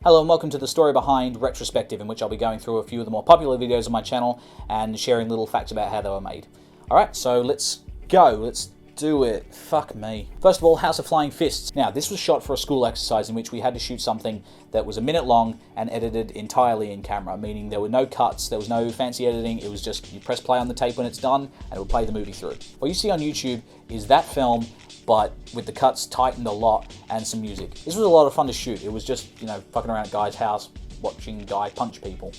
Hello and welcome to the story behind Retrospective, in which I'll be going through a few of the more popular videos on my channel and sharing little facts about how they were made. Alright, so let's go. Let's do it. Fuck me. First of all, House of Flying Fists. Now, this was shot for a school exercise in which we had to shoot something that was a minute long and edited entirely in camera, meaning there were no cuts, there was no fancy editing, it was just you press play on the tape when it's done and it will play the movie through. What you see on YouTube is that film, but with the cuts tightened a lot and some music. This was a lot of fun to shoot. It was just, you know, fucking around at Guy's house, watching Guy punch people.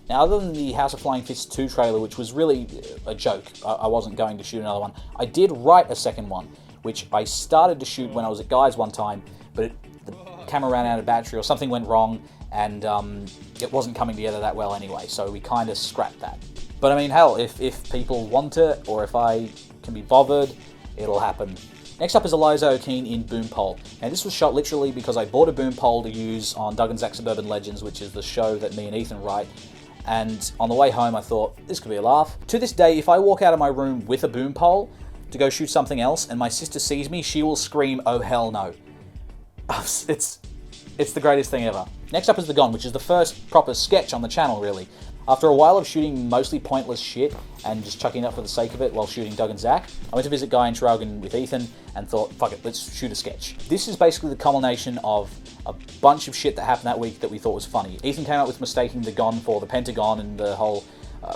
Now, other than the House of Flying Fists 2 trailer, which was really a joke, I wasn't going to shoot another one, I did write a second one, which I started to shoot when I was at Guy's one time, but the camera ran out of battery or something went wrong, and it wasn't coming together that well anyway, so we kind of scrapped that. But I mean, hell, if people want it, or if I can be bothered, it'll happen. Next up is Eliza O'Keefe in Boom Pole. Now, this was shot literally because I bought a boom pole to use on Doug and Zach's Suburban Legends, which is the show that me and Ethan write, and on the way home I thought, this could be a laugh. To this day, if I walk out of my room with a boom pole to go shoot something else and my sister sees me, she will scream, oh hell no. It's the greatest thing ever. Next up is The Gone, which is the first proper sketch on the channel, really. After a while of shooting mostly pointless shit and just chucking it up for the sake of it while shooting Doug and Zach, I went to visit Guy in Traralgon with Ethan and thought, fuck it, let's shoot a sketch. This is basically the culmination of a bunch of shit that happened that week that we thought was funny. Ethan came up with mistaking the Gone for the Pentagon and the whole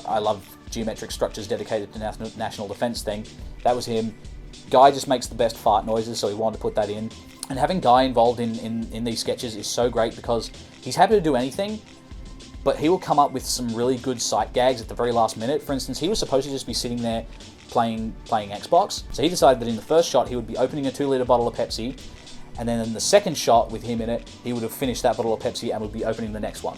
I love geometric structures dedicated to national defense thing. That was him. Guy just makes the best fart noises, so he wanted to put that in. And having Guy involved in these sketches is so great because he's happy to do anything, but he will come up with some really good sight gags at the very last minute. For instance, he was supposed to just be sitting there playing Xbox, so he decided that in the first shot he would be opening a 2-litre bottle of Pepsi, and then in the second shot with him in it, he would have finished that bottle of Pepsi and would be opening the next one.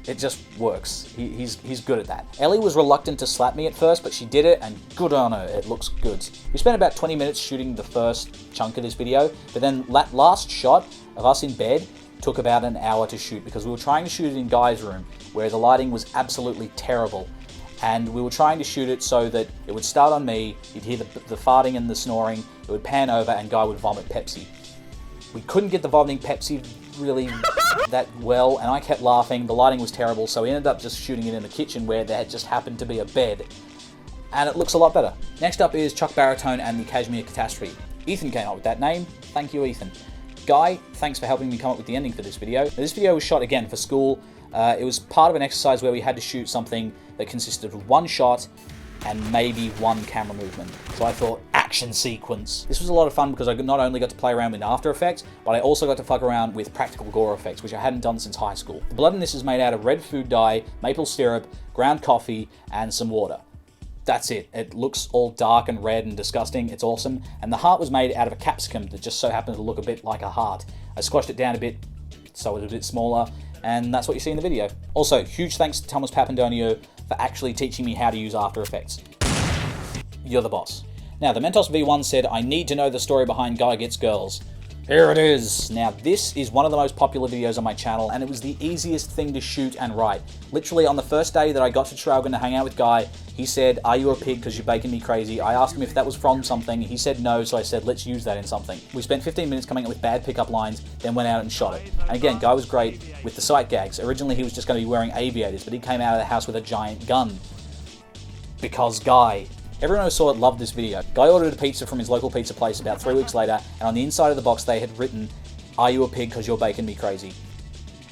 It just works. He's good at that. Ellie was reluctant to slap me at first, but she did it, and good on her. It looks good. We spent about 20 minutes shooting the first chunk of this video, but then that last shot of us in bed took about an hour to shoot because we were trying to shoot it in Guy's room where the lighting was absolutely terrible, and we were trying to shoot it so that it would start on me, you'd hear the farting and the snoring, it would pan over and Guy would vomit Pepsi. We couldn't get the vomiting Pepsi really that well, and I kept laughing. The lighting was terrible, so we ended up just shooting it in the kitchen where there just happened to be a bed, and it looks a lot better. Next up is Chuck Baritone and the Kashmir Catastrophe. Ethan came up with that name. Thank you, Ethan. Guy, thanks for helping me come up with the ending for this video. Now, this video was shot again for school. It was part of an exercise where we had to shoot something that consisted of one shot and maybe one camera movement. So I thought, action sequence. This was a lot of fun because I not only got to play around with After Effects, but I also got to fuck around with practical gore effects, which I hadn't done since high school. The blood in this is made out of red food dye, maple syrup, ground coffee, and some water. That's it. It looks all dark and red and disgusting. It's awesome. And the heart was made out of a capsicum that just so happened to look a bit like a heart. I squashed it down a bit so it was a bit smaller, and that's what you see in the video. Also, huge thanks to Thomas Papandonio for actually teaching me how to use After Effects. You're the boss. Now, the Mentos V1 said, I need to know the story behind Guy Gets Girls. Here it is. Now, this is one of the most popular videos on my channel, and it was the easiest thing to shoot and write. Literally, on the first day that I got to Traralgon to hang out with Guy, he said, are you a pig because you're baking me crazy? I asked him if that was from something. He said no, so I said, let's use that in something. We spent 15 minutes coming up with bad pickup lines, then went out and shot it. And again, Guy was great with the sight gags. Originally, he was just going to be wearing aviators, but he came out of the house with a giant gun. Because Guy. Everyone who saw it loved this video. Guy ordered a pizza from his local pizza place about 3 weeks later, and on the inside of the box they had written, are you a pig because you're baking me crazy?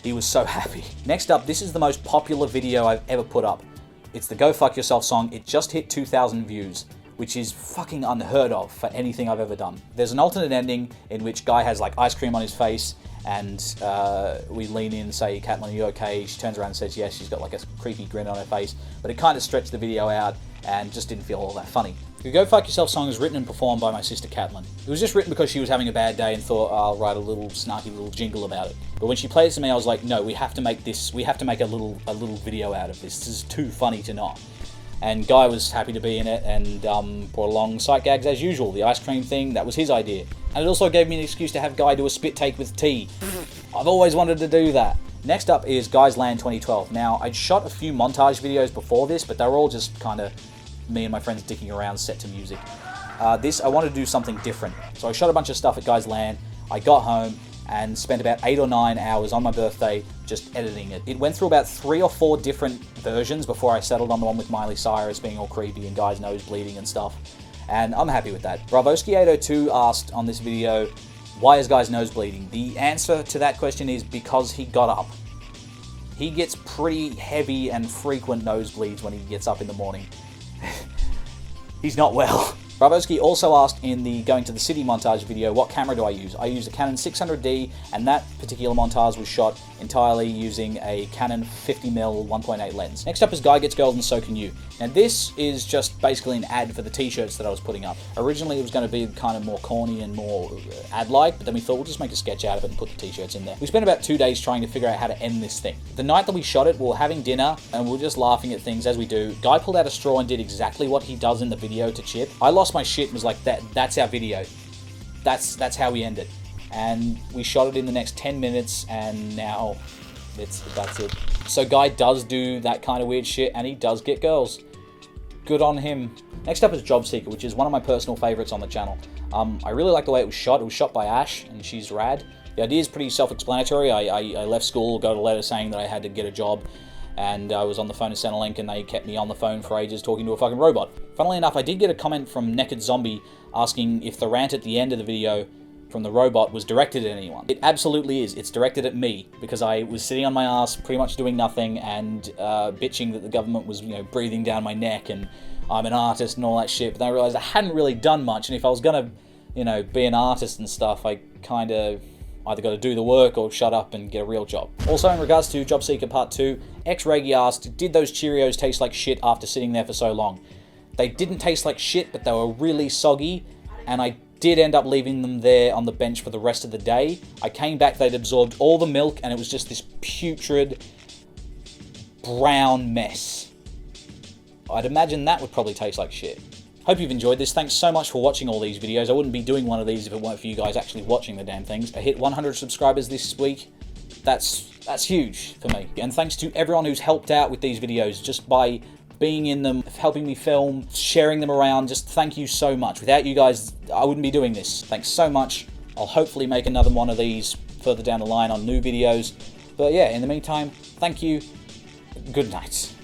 He was so happy. Next up, this is the most popular video I've ever put up. It's the Go Fuck Yourself song. It just hit 2,000 views, which is fucking unheard of for anything I've ever done. There's an alternate ending in which Guy has like ice cream on his face, and we lean in and say, Caitlin, are you okay? She turns around and says yes. She's got like a creepy grin on her face, but it kind of stretched the video out and just didn't feel all that funny. The Go Fuck Yourself song is written and performed by my sister Caitlin. It was just written because she was having a bad day and thought, I'll write a little snarky little jingle about it. But when she played it to me, I was like, no, we have to make this, we have to make a little video out of this. This is too funny to not. And Guy was happy to be in it and brought along sight gags as usual. The ice cream thing, that was his idea. And it also gave me an excuse to have Guy do a spit take with tea. I've always wanted to do that. Next up is Guy's Land 2012. Now, I'd shot a few montage videos before this, but they were all just kind of me and my friends dicking around set to music. This, I wanted to do something different. So I shot a bunch of stuff at Guy's Land. I got home and spent about 8 or 9 hours on my birthday just editing it. It went through about 3 or 4 different versions before I settled on the one with Miley Cyrus being all creepy and guys' nose bleeding and stuff. And I'm happy with that. Bravoski802 asked on this video, why is Guy's nose bleeding? The answer to that question is because he got up. He gets pretty heavy and frequent nosebleeds when he gets up in the morning. He's not well. Bravoski also asked in the going to the city montage video, what camera do I use? I use a Canon 600D, and that particular montage was shot entirely using a Canon 50mm 1.8 lens. Next up is Guy Gets Girls and So Can You. Now this is just basically an ad for the t-shirts that I was putting up. Originally it was going to be kind of more corny and more ad-like, but then we thought we'll just make a sketch out of it and put the t-shirts in there. We spent about 2 days trying to figure out how to end this thing. The night that we shot it, we were having dinner and we were just laughing at things as we do. Guy pulled out a straw and did exactly what he does in the video to Chip. I lost my shit and was like, that's our video. That's how we end it. And we shot it in the next 10 minutes and now that's it. So Guy does do that kind of weird shit and he does get girls. Good on him. Next up is Job Seeker, which is one of my personal favorites on the channel. I really like the way it was shot. It was shot by Ash and she's rad. The idea is pretty self-explanatory. I left school, got a letter saying that I had to get a job, and I was on the phone to Centrelink and they kept me on the phone for ages talking to a fucking robot. Funnily enough, I did get a comment from Naked Zombie asking if the rant at the end of the video from the robot was directed at anyone. It absolutely is. It's directed at me because I was sitting on my ass pretty much doing nothing and bitching that the government was, breathing down my neck and I'm an artist and all that shit. But then I realized I hadn't really done much, and if I was gonna, be an artist and stuff, I kind of either got to do the work or shut up and get a real job. Also, in regards to Job Seeker Part 2, X-Reggie asked, did those Cheerios taste like shit after sitting there for so long? They didn't taste like shit, but they were really soggy, and I did end up leaving them there on the bench for the rest of the day. I came back, they'd absorbed all the milk, and it was just this putrid, brown mess. I'd imagine that would probably taste like shit. Hope you've enjoyed this. Thanks so much for watching all these videos. I wouldn't be doing one of these if it weren't for you guys actually watching the damn things. I hit 100 subscribers this week. That's huge for me. And thanks to everyone who's helped out with these videos just by being in them, helping me film, sharing them around. Just thank you so much. Without you guys, I wouldn't be doing this. Thanks so much. I'll hopefully make another one of these further down the line on new videos. But yeah, in the meantime, thank you. Good night.